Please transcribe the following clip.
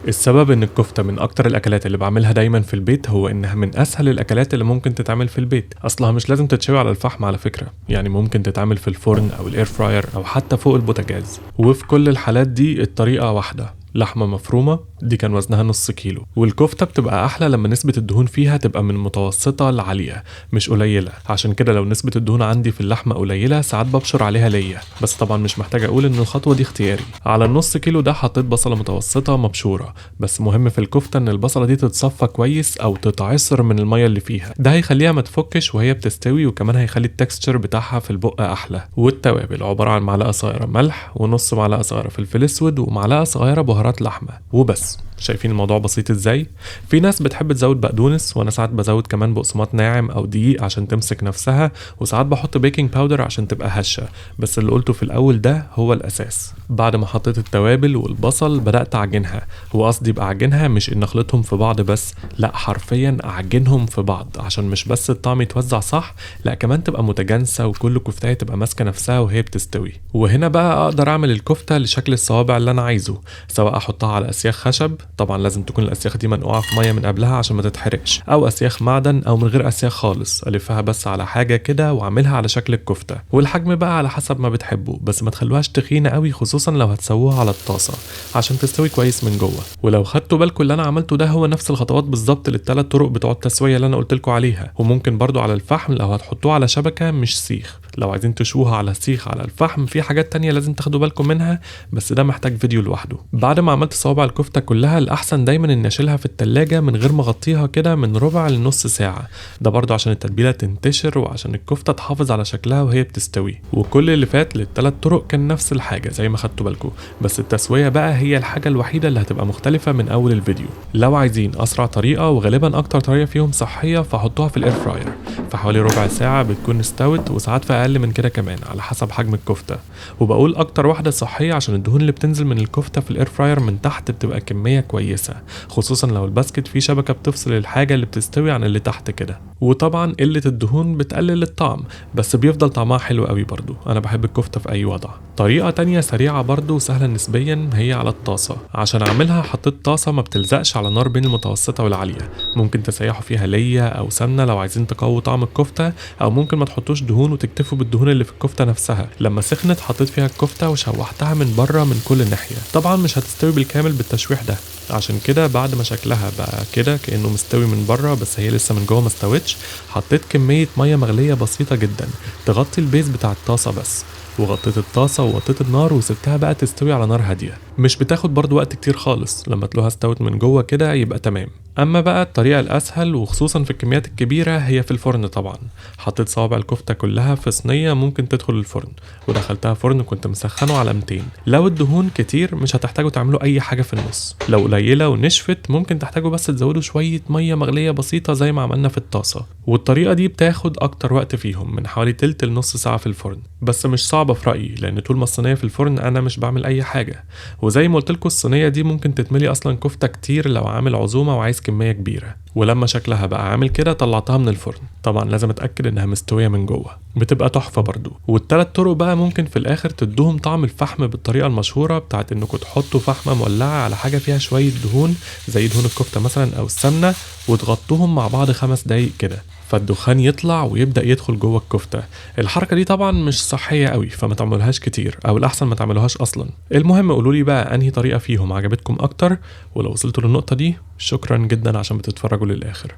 السبب ان الكفتة من اكتر الاكلات اللي بعملها دايما في البيت، هو انها من اسهل الاكلات اللي ممكن تتعمل في البيت. اصلها مش لازم تتشوي على الفحم على فكرة، يعني ممكن تتعمل في الفرن او الاير فراير او حتى فوق البوتاجاز، وفي كل الحالات دي الطريقة واحدة: لحمة مفرومة، دي كان وزنها نص كيلو. والكفتة بتبقى أحلى لما نسبة الدهون فيها تبقى من متوسطة لعالية مش قليلة. عشان كده لو نسبة الدهون عندي في اللحمة قليلة ساعات ببشر عليها ليا، بس طبعا مش محتاج أقول إن الخطوة دي اختياري. على النص كيلو ده حطيت بصلة متوسطة مبشورة، بس مهم في الكفتة إن البصلة دي تتصفى كويس أو تتعصر من المية اللي فيها، ده هيخليها ما تفكش وهي بتستوي، وكمان هيخلي التكستشر بتاعها في البق أحلى. والتوابل عبارة عن معلقة صغيرة ملح، ونص معلقة صغيرة فلفل أسود، ومعلقة صغيرة بهارات لحمة وبس. شايفين الموضوع بسيط ازاي؟ في ناس بتحب تزود بقدونس، وانا ساعات بزود كمان بقسماط ناعم او دقيق عشان تمسك نفسها، وساعات بحط بيكنج باودر عشان تبقى هشة، بس اللي قلته في الاول ده هو الاساس. بعد ما حطيت التوابل والبصل بدأت اعجنها، وقصدي باعجنها مش ان اخلطهم في بعض بس، لا حرفيا اعجنهم في بعض، عشان مش بس الطعم يتوزع صح، لا كمان تبقى متجانسة وكل كفتاية تبقى ماسكة نفسها وهي بتستوي. وهنا بقى اقدر اعمل الكفتة لشكل الصوابع اللي انا عايزه، سواء احطها على اسياخ خشب، طبعا لازم تكون الاسياخ دي منقوعه في ميه من قبلها عشان ما تتحرقش، او اسياخ معدن، او من غير اسياخ خالص الفها بس على حاجه كده واعملها على شكل الكفته. والحجم بقى على حسب ما بتحبه، بس ما تخلوهاش تخينه قوي، خصوصا لو هتسووها على الطاسه عشان تستوي كويس من جوه. ولو خدتوا بالكم اللي انا عملته ده هو نفس الخطوات بالظبط للثلاث طرق بتوع التسويه اللي انا قلت لكم عليها. وممكن برضو على الفحم لو هتحطوه على شبكه مش سيخ. لو عايزين تشوها على سيخ على الفحم في حاجات تانية لازم تاخدوا بالكم منها، بس ده محتاج فيديو لوحده. بعد ما عملت صوابع الكفته كلها، الاحسن دايما اني اشيلها في التلاجة من غير ما اغطيها كده من ربع لنص ساعة، ده برضو عشان التتبيلة تنتشر وعشان الكفتة تحافظ على شكلها وهي بتستوي. وكل اللي فات للثلاث طرق كان نفس الحاجة زي ما خدتوا بالكم، بس التسوية بقى هي الحاجة الوحيدة اللي هتبقى مختلفة من اول الفيديو. لو عايزين اسرع طريقة وغالبا اكتر طريقة فيهم صحية، فحطوها في الاير فراير، في حوالي ربع ساعة بتكون استوت، وساعات في اقل من كده كمان على حسب حجم الكفتة. وبقول اكتر واحدة صحية عشان الدهون اللي بتنزل من الكفتة في الاير فراير من تحت بتبقى كمية كويسة، خصوصا لو الباسكت فيه شبكة بتفصل الحاجة اللي بتستوي عن اللي تحت كده. وطبعا قلة الدهون بتقلل الطعم، بس بيفضل طعمها حلو قوي برضو. انا بحب الكفتة في اي وضع. طريقة تانية سريعة برضو وسهلة نسبيا هي على الطاسة. عشان اعملها حطيت طاسة ما بتلزقش على نار بين المتوسطة والعالية، ممكن تسيحوا فيها ليا او سمنة لو عايزين تقووا طعم الكفتة، او ممكن ما تحطوش دهون وتكتفوا بالدهون اللي في الكفتة نفسها. لما سخنت حطيت فيها الكفتة وشوحتها من بره من كل ناحية. طبعا مش هتستوي بالكامل بالتشويح ده، عشان كده بعد ما شكلها بقى كده كأنه مستوي من بره بس هي لسه من جوه ما استوتش، حطيت كمية مية مغلية بسيطة جدا تغطي البيز بتاع الطاسة بس، وغطيت الطاسة ووطيت النار وسبتها بقى تستوي على نار هادية. مش بتاخد برضو وقت كتير خالص، لما تلوها استوت من جوه كده يبقى تمام. اما بقى الطريقة الاسهل وخصوصا في الكميات الكبيرة هي في الفرن. طبعا حطيت صوابع الكفتة كلها في صينية ممكن تدخل الفرن، ودخلتها فرن كنت مسخنه على 200. لو الدهون كتير مش هتحتاجوا تعملوا اي حاجة في النص، لو قليلة ونشفت ممكن تحتاجوا بس تزودوا شوية مية مغلية بسيطة زي ما عملنا في الطاسة. والطريقة دي بتاخد اكتر وقت فيهم من حوالي تلت لنص ساعة في الفرن، بس مش صعبة في رأيي، لان طول ما الصينية في الفرن انا مش بعمل اي حاجة. وزي ما قلت لكم الصينية دي ممكن تتملي اصلا كفتة كتير لو عامل عزومة وعايز كمية كبيرة. ولما شكلها بقى عامل كده طلعتها من الفرن، طبعا لازم اتاكد انها مستويه من جوه، بتبقى تحفه برضو. والثلاث طرق بقى ممكن في الاخر تدوهم طعم الفحم بالطريقه المشهوره بتاعت انكم تحطوا فحمه مولعه على حاجه فيها شويه دهون زي دهون الكفته مثلا او السمنه، وتغطوهم مع بعض 5 دقايق كده، فالدخان يطلع ويبدأ يدخل جوه الكفتة. الحركة دي طبعا مش صحية قوي، فما تعملوهاش كتير، او الاحسن ما تعملوهاش اصلا. المهم قولولي بقى انهي طريقة فيهم عجبتكم اكتر، ولو وصلتوا للنقطة دي شكرا جدا عشان بتتفرجوا للاخر.